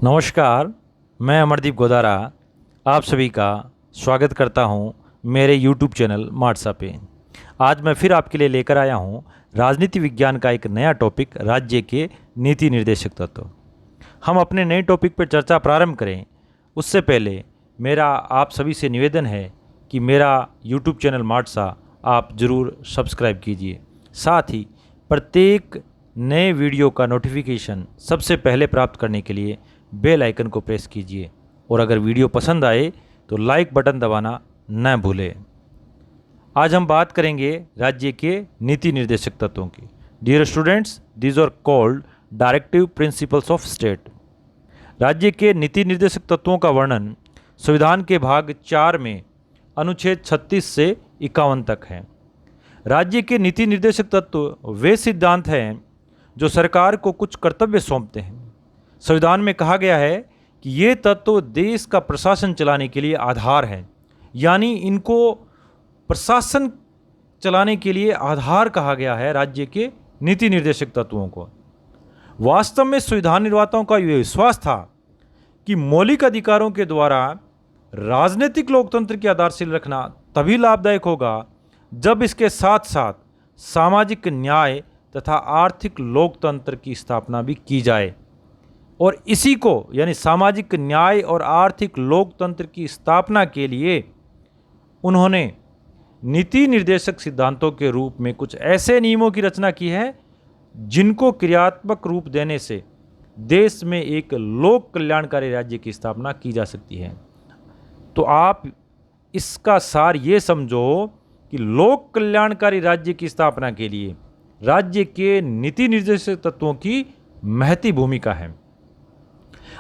नमस्कार, मैं अमरदीप गोदारा आप सभी का स्वागत करता हूं मेरे YouTube चैनल मार्टसा पे। आज मैं फिर आपके लिए लेकर आया हूं राजनीति विज्ञान का एक नया टॉपिक, राज्य के नीति निर्देशक तत्व। हम अपने नए टॉपिक पर चर्चा प्रारंभ करें उससे पहले मेरा आप सभी से निवेदन है कि मेरा YouTube चैनल मार्टसा आप ज़रूर सब्सक्राइब कीजिए। साथ ही प्रत्येक नए वीडियो का नोटिफिकेशन सबसे पहले प्राप्त करने के लिए बेल आइकन को प्रेस कीजिए और अगर वीडियो पसंद आए तो लाइक बटन दबाना न भूलें। आज हम बात करेंगे राज्य के नीति निर्देशक तत्वों की। Dear students, these are called directive principles of state. राज्य के नीति निर्देशक तत्वों का वर्णन संविधान के भाग 4 में अनुच्छेद 36 से 51 तक है। राज्य के नीति निर्देशक तत्व वे सिद्धांत हैं जो सरकार को कुछ कर्तव्य सौंपते हैं। संविधान में कहा गया है कि ये तत्व देश का प्रशासन चलाने के लिए आधार हैं, यानी इनको प्रशासन चलाने के लिए आधार कहा गया है राज्य के नीति निर्देशक तत्वों को। वास्तव में संविधान निर्माताओं का यह विश्वास था कि मौलिक अधिकारों के द्वारा राजनीतिक लोकतंत्र की आधारशिला रखना तभी लाभदायक होगा जब इसके साथ साथ सामाजिक न्याय तथा आर्थिक लोकतंत्र की स्थापना भी की जाए। और इसी को यानी सामाजिक न्याय और आर्थिक लोकतंत्र की स्थापना के लिए उन्होंने नीति निर्देशक सिद्धांतों के रूप में कुछ ऐसे नियमों की रचना की है जिनको क्रियात्मक रूप देने से देश में एक लोक कल्याणकारी राज्य की स्थापना की जा सकती है। तो आप इसका सार ये समझो कि लोक कल्याणकारी राज्य की स्थापना के लिए राज्य के नीति निर्देशक तत्वों की महती भूमिका है।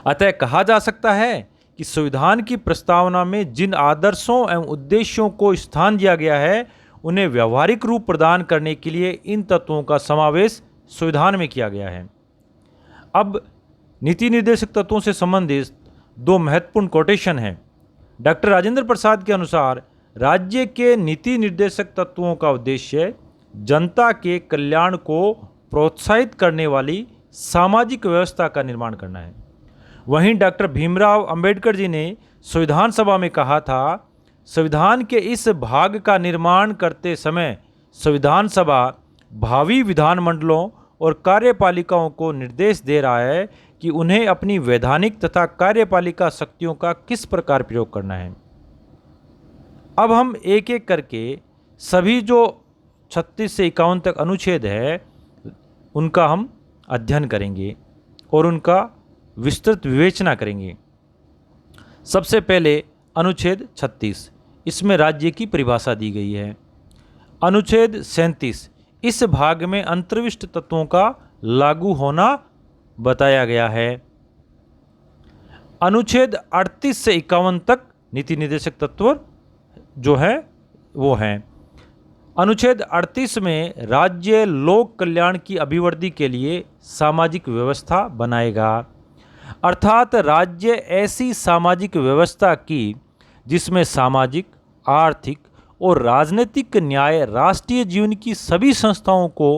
अतः कहा जा सकता है कि संविधान की प्रस्तावना में जिन आदर्शों एवं उद्देश्यों को स्थान दिया गया है उन्हें व्यवहारिक रूप प्रदान करने के लिए इन तत्वों का समावेश संविधान में किया गया है। अब नीति निर्देशक तत्वों से संबंधित दो महत्वपूर्ण कोटेशन हैं। डॉक्टर राजेंद्र प्रसाद के अनुसार राज्य के नीति निर्देशक तत्वों का उद्देश्य जनता के कल्याण को प्रोत्साहित करने वाली सामाजिक व्यवस्था का निर्माण करना है। वहीं डॉक्टर भीमराव अंबेडकर जी ने संविधान सभा में कहा था, संविधान के इस भाग का निर्माण करते समय संविधान सभा भावी विधानमंडलों और कार्यपालिकाओं को निर्देश दे रहा है कि उन्हें अपनी वैधानिक तथा कार्यपालिका शक्तियों का किस प्रकार प्रयोग करना है। अब हम एक एक करके सभी जो 36 से 51 तक अनुच्छेद है उनका हम अध्ययन करेंगे और उनका विस्तृत विवेचना करेंगे। सबसे पहले अनुच्छेद 36, इसमें राज्य की परिभाषा दी गई है। अनुच्छेद 37, इस भाग में अंतर्विष्ट तत्वों का लागू होना बताया गया है। अनुच्छेद 38 से 51 तक नीति निर्देशक तत्व जो है वो हैं। अनुच्छेद 38 में राज्य लोक कल्याण की अभिवृद्धि के लिए सामाजिक व्यवस्था बनाएगा, अर्थात राज्य ऐसी सामाजिक व्यवस्था की जिसमें सामाजिक, आर्थिक और राजनीतिक न्याय राष्ट्रीय जीवन की सभी संस्थाओं को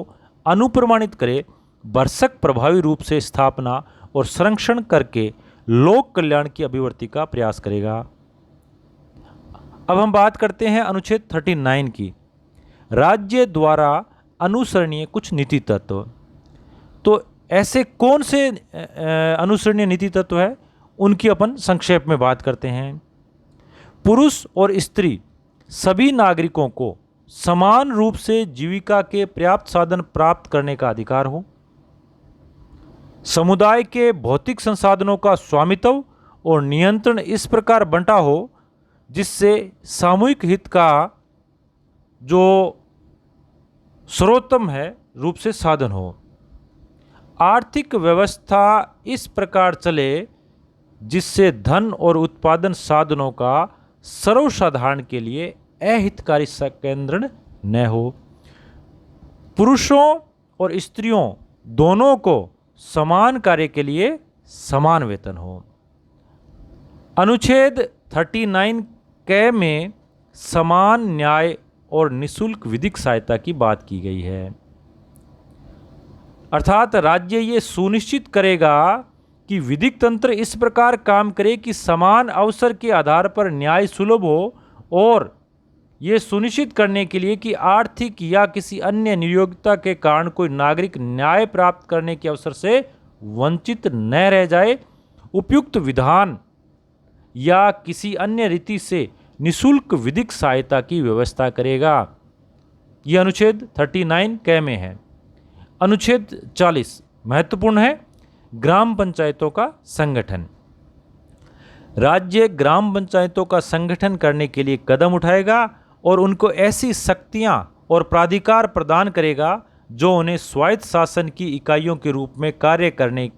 अनुप्रमाणित करे, भरसक प्रभावी रूप से स्थापना और संरक्षण करके लोक कल्याण की अभिवृद्धि का प्रयास करेगा। अब हम बात करते हैं अनुच्छेद 39 की, राज्य द्वारा अनुसरणीय कुछ नीति तत्व। तो ऐसे कौन से अनुसरणीय नीति तत्व है उनकी अपन संक्षेप में बात करते हैं। पुरुष और स्त्री सभी नागरिकों को समान रूप से जीविका के पर्याप्त साधन प्राप्त करने का अधिकार हो। समुदाय के भौतिक संसाधनों का स्वामित्व और नियंत्रण इस प्रकार बंटा हो जिससे सामूहिक हित का जो सर्वोत्तम है रूप से साधन हो। आर्थिक व्यवस्था इस प्रकार चले जिससे धन और उत्पादन साधनों का सर्वसाधारण के लिए अहितकारी संकेंद्रण न हो। पुरुषों और स्त्रियों दोनों को समान कार्य के लिए समान वेतन हो। अनुच्छेद 39 क में समान न्याय और निःशुल्क विधिक सहायता की बात की गई है। अर्थात राज्य ये सुनिश्चित करेगा कि विधिक तंत्र इस प्रकार काम करे कि समान अवसर के आधार पर न्याय सुलभ हो, और ये सुनिश्चित करने के लिए कि आर्थिक या किसी अन्य नियोक्ता के कारण कोई नागरिक न्याय प्राप्त करने के अवसर से वंचित न रह जाए, उपयुक्त विधान या किसी अन्य रीति से निःशुल्क विधिक सहायता की व्यवस्था करेगा। यह अनुच्छेद 39 क में है। अनुच्छेद 40 महत्वपूर्ण है, ग्राम पंचायतों का संगठन। राज्य ग्राम पंचायतों का संगठन करने के लिए कदम उठाएगा और उनको ऐसी शक्तियां और प्राधिकार प्रदान करेगा जो उन्हें स्वायत्त शासन की इकाइयों के रूप में कार्य करने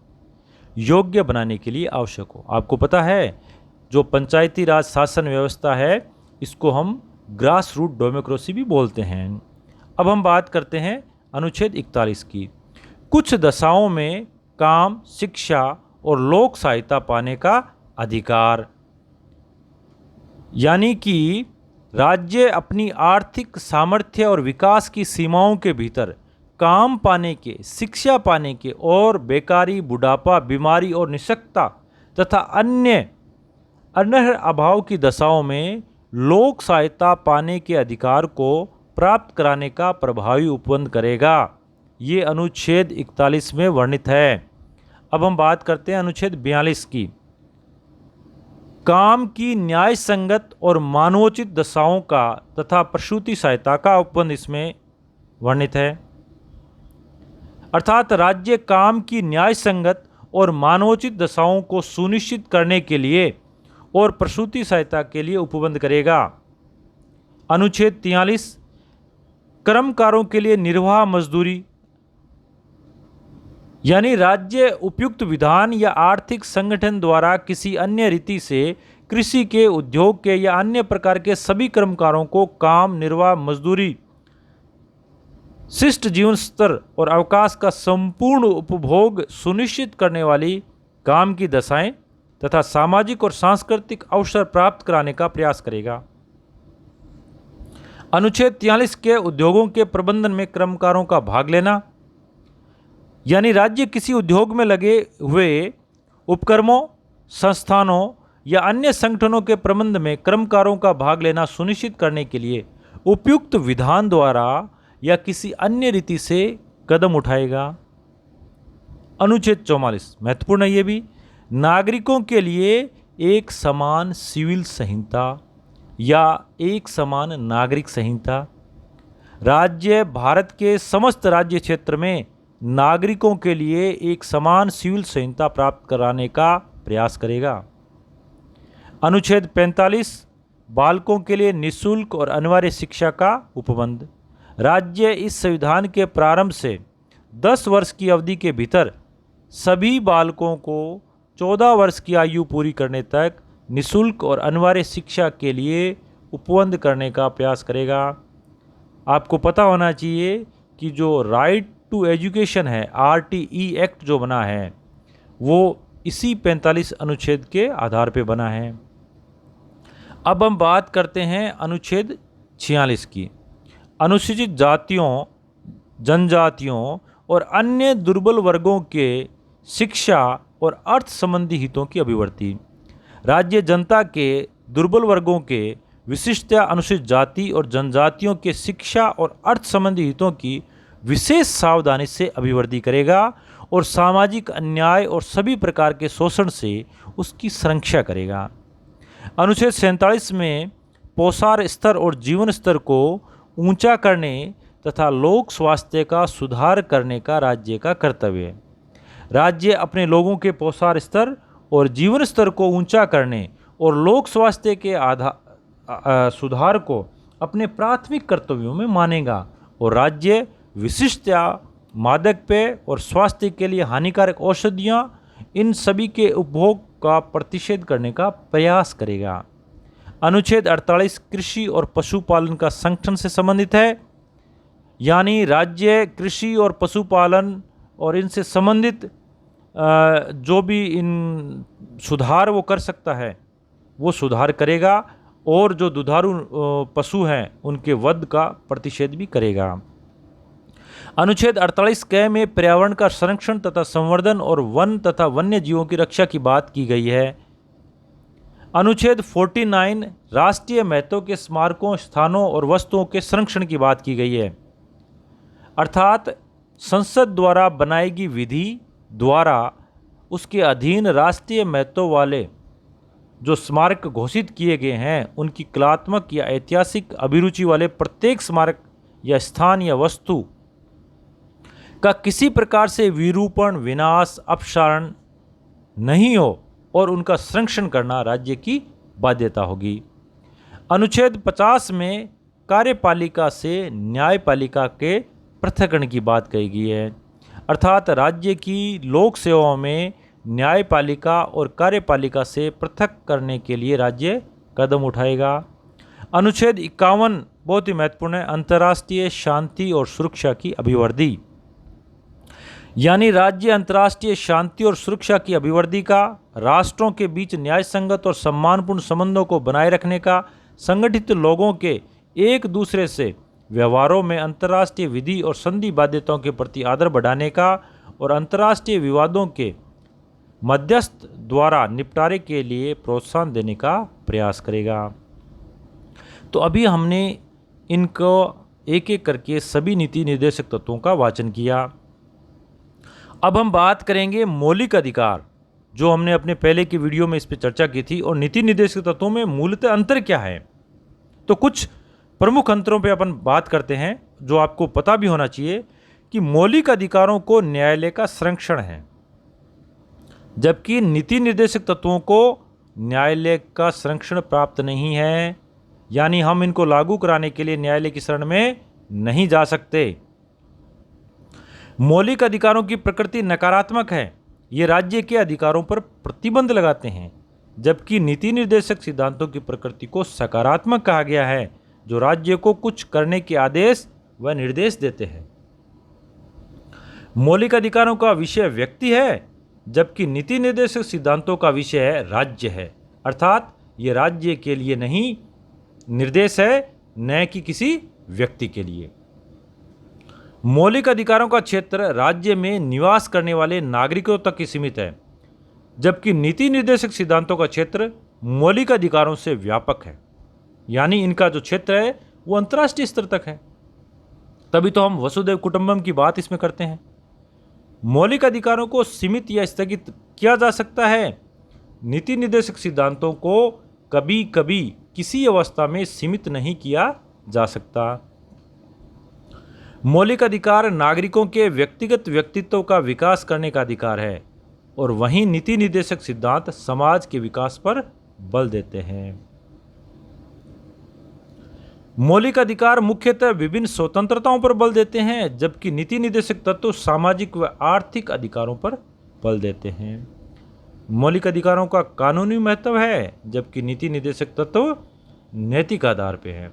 योग्य बनाने के लिए आवश्यक हो। आपको पता है, जो पंचायती राज शासन व्यवस्था है इसको हम ग्रास रूट डेमोक्रेसी भी बोलते हैं। अब हम बात करते हैं अनुच्छेद 41 की। कुछ दशाओं में काम, शिक्षा और लोक सहायता पाने का अधिकार, यानी कि राज्य अपनी आर्थिक सामर्थ्य और विकास की सीमाओं के भीतर काम पाने के, शिक्षा पाने के और बेकारी, बुढ़ापा, बीमारी और निःशक्तता तथा अन्य अभाव की दशाओं में लोक सहायता पाने के अधिकार को प्राप्त कराने का प्रभावी उपबंध करेगा। ये अनुच्छेद 41 में वर्णित है। अब हम बात करते हैं अनुच्छेद 42 की। काम की न्याय संगत और मानवोचित दशाओं का तथा प्रसूति सहायता का उपबंध इसमें वर्णित है। अर्थात राज्य काम की न्याय संगत और मानवोचित दशाओं को सुनिश्चित करने के लिए और प्रसूति सहायता के लिए उपबंध करेगा। अनुच्छेद 43 कर्मकारों के लिए निर्वाह मजदूरी, यानी राज्य उपयुक्त विधान या आर्थिक संगठन द्वारा किसी अन्य रीति से कृषि के, उद्योग के या अन्य प्रकार के सभी कर्मकारों को काम, निर्वाह मजदूरी, शिष्ट जीवन स्तर और अवकाश का संपूर्ण उपभोग सुनिश्चित करने वाली काम की दशाएं तथा सामाजिक और सांस्कृतिक अवसर प्राप्त कराने का प्रयास करेगा। अनुच्छेद 43 के उद्योगों के प्रबंधन में कर्मकारों का भाग लेना, यानी राज्य किसी उद्योग में लगे हुए उपक्रमों, संस्थानों या अन्य संगठनों के प्रबंध में कर्मकारों का भाग लेना सुनिश्चित करने के लिए उपयुक्त विधान द्वारा या किसी अन्य रीति से कदम उठाएगा। अनुच्छेद 44 महत्वपूर्ण है ये भी, नागरिकों के लिए एक समान सिविल संहिता या एक समान नागरिक संहिता। राज्य भारत के समस्त राज्य क्षेत्र में नागरिकों के लिए एक समान सिविल संहिता प्राप्त कराने का प्रयास करेगा। अनुच्छेद 45 बालकों के लिए निःशुल्क और अनिवार्य शिक्षा का उपबंध। राज्य इस संविधान के प्रारंभ से 10 वर्ष की अवधि के भीतर सभी बालकों को 14 वर्ष की आयु पूरी करने तक निःशुल्क और अनिवार्य शिक्षा के लिए उपबंध करने का प्रयास करेगा। आपको पता होना चाहिए कि जो राइट टू एजुकेशन है, RTE एक्ट जो बना है वो इसी 45 अनुच्छेद के आधार पर बना है। अब हम बात करते हैं अनुच्छेद 46 की। अनुसूचित जातियों, जनजातियों और अन्य दुर्बल वर्गों के शिक्षा और अर्थ संबंधी हितों की अभिव्यक्ति। राज्य जनता के दुर्बल वर्गों के, विशिष्टतया अनुसूचित जाति और जनजातियों के शिक्षा और अर्थ संबंधी हितों की विशेष सावधानी से अभिवृद्धि करेगा और सामाजिक अन्याय और सभी प्रकार के शोषण से उसकी सुरक्षा करेगा। अनुच्छेद 47 में पोषाहार स्तर और जीवन स्तर को ऊंचा करने तथा लोक स्वास्थ्य का सुधार करने का राज्य का कर्तव्य है। राज्य अपने लोगों के पोषाहार स्तर और जीवन स्तर को ऊंचा करने और लोक स्वास्थ्य के सुधार को अपने प्राथमिक कर्तव्यों में मानेगा और राज्य विशिष्टतया मादक पेय और स्वास्थ्य के लिए हानिकारक औषधियाँ, इन सभी के उपभोग का प्रतिषेध करने का प्रयास करेगा। अनुच्छेद 48 कृषि और पशुपालन का संगठन से संबंधित है, यानी राज्य कृषि और पशुपालन और इनसे संबंधित जो भी इन सुधार वो कर सकता है वो सुधार करेगा और जो दुधारू पशु हैं उनके वध का प्रतिषेध भी करेगा। अनुच्छेद 48 क में पर्यावरण का संरक्षण तथा संवर्धन और वन तथा वन्य जीवों की रक्षा की बात की गई है। अनुच्छेद 49 राष्ट्रीय महत्व के स्मारकों, स्थानों और वस्तुओं के संरक्षण की बात की गई है, अर्थात संसद द्वारा बनाई गई विधि द्वारा उसके अधीन राष्ट्रीय महत्व वाले जो स्मारक घोषित किए गए हैं उनकी कलात्मक या ऐतिहासिक अभिरुचि वाले प्रत्येक स्मारक या स्थान या वस्तु का किसी प्रकार से विरूपण, विनाश, अपसारण नहीं हो और उनका संरक्षण करना राज्य की बाध्यता होगी। अनुच्छेद 50 में कार्यपालिका से न्यायपालिका के पृथक्करण की बात कही गई है, अर्थात राज्य की लोक सेवाओं में न्यायपालिका और कार्यपालिका से पृथक करने के लिए राज्य कदम उठाएगा। अनुच्छेद 51 बहुत ही महत्वपूर्ण है, अंतर्राष्ट्रीय शांति और सुरक्षा की अभिवृद्धि, यानी राज्य अंतर्राष्ट्रीय शांति और सुरक्षा की अभिवृद्धि का, राष्ट्रों के बीच न्याय संगत और सम्मानपूर्ण संबंधों को बनाए रखने का, संगठित लोगों के एक दूसरे से व्यवहारों में अंतर्राष्ट्रीय विधि और संधि बाध्यताओं के प्रति आदर बढ़ाने का और अंतर्राष्ट्रीय विवादों के मध्यस्थ द्वारा निपटारे के लिए प्रोत्साहन देने का प्रयास करेगा। तो अभी हमने इनको एक एक करके सभी नीति निर्देशक तत्वों का वाचन किया। अब हम बात करेंगे मौलिक अधिकार, जो हमने अपने पहले की वीडियो में इस पर चर्चा की थी, और नीति निर्देशक तत्वों में मूलतः अंतर क्या है। तो कुछ प्रमुख अंतरों पे अपन बात करते हैं जो आपको पता भी होना चाहिए कि मौलिक अधिकारों को न्यायालय का संरक्षण है, जबकि नीति निर्देशक तत्वों को न्यायालय का संरक्षण प्राप्त नहीं है, यानी हम इनको लागू कराने के लिए न्यायालय की शरण में नहीं जा सकते। मौलिक अधिकारों की प्रकृति नकारात्मक है, ये राज्य के अधिकारों पर प्रतिबंध लगाते हैं, जबकि नीति निर्देशक सिद्धांतों की प्रकृति को सकारात्मक कहा गया है, जो राज्य को कुछ करने के आदेश व निर्देश देते हैं। मौलिक अधिकारों का विषय व्यक्ति है, जबकि नीति निर्देशक सिद्धांतों का विषय है राज्य है, अर्थात ये राज्य के लिए नहीं निर्देश है, न कि किसी व्यक्ति के लिए। मौलिक अधिकारों का क्षेत्र राज्य में निवास करने वाले नागरिकों तक ही सीमित है, जबकि नीति निर्देशक सिद्धांतों का क्षेत्र मौलिक अधिकारों से व्यापक है, यानी इनका जो क्षेत्र है वो अंतर्राष्ट्रीय स्तर तक है। तभी तो हम वसुधैव कुटुंबकम की बात इसमें करते हैं। मौलिक अधिकारों को सीमित या स्थगित किया जा सकता है, नीति निर्देशक सिद्धांतों को कभी कभी किसी अवस्था में सीमित नहीं किया जा सकता। मौलिक अधिकार नागरिकों के व्यक्तिगत व्यक्तित्व का विकास करने का अधिकार है, और वहीं नीति निर्देशक सिद्धांत समाज के विकास पर बल देते हैं। मौलिक अधिकार मुख्यतः विभिन्न स्वतंत्रताओं पर बल देते हैं, जबकि नीति निर्देशक तत्व सामाजिक व आर्थिक अधिकारों पर बल देते हैं। मौलिक अधिकारों का कानूनी महत्व है, जबकि नीति निर्देशक तत्व नैतिक आधार पर है,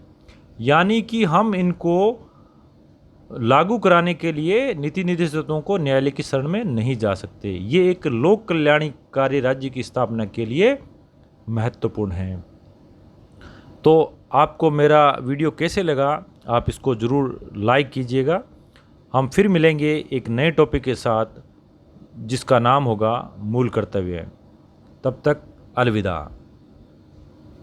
यानी कि हम इनको लागू कराने के लिए नीति निर्देशक तत्वों को न्यायालय की शरण में नहीं जा सकते। ये एक लोक कल्याणकारी राज्य की स्थापना के लिए महत्वपूर्ण है। तो आपको मेरा वीडियो कैसे लगा, आप इसको ज़रूर लाइक कीजिएगा। हम फिर मिलेंगे एक नए टॉपिक के साथ, जिसका नाम होगा मूल कर्तव्य। तब तक अलविदा।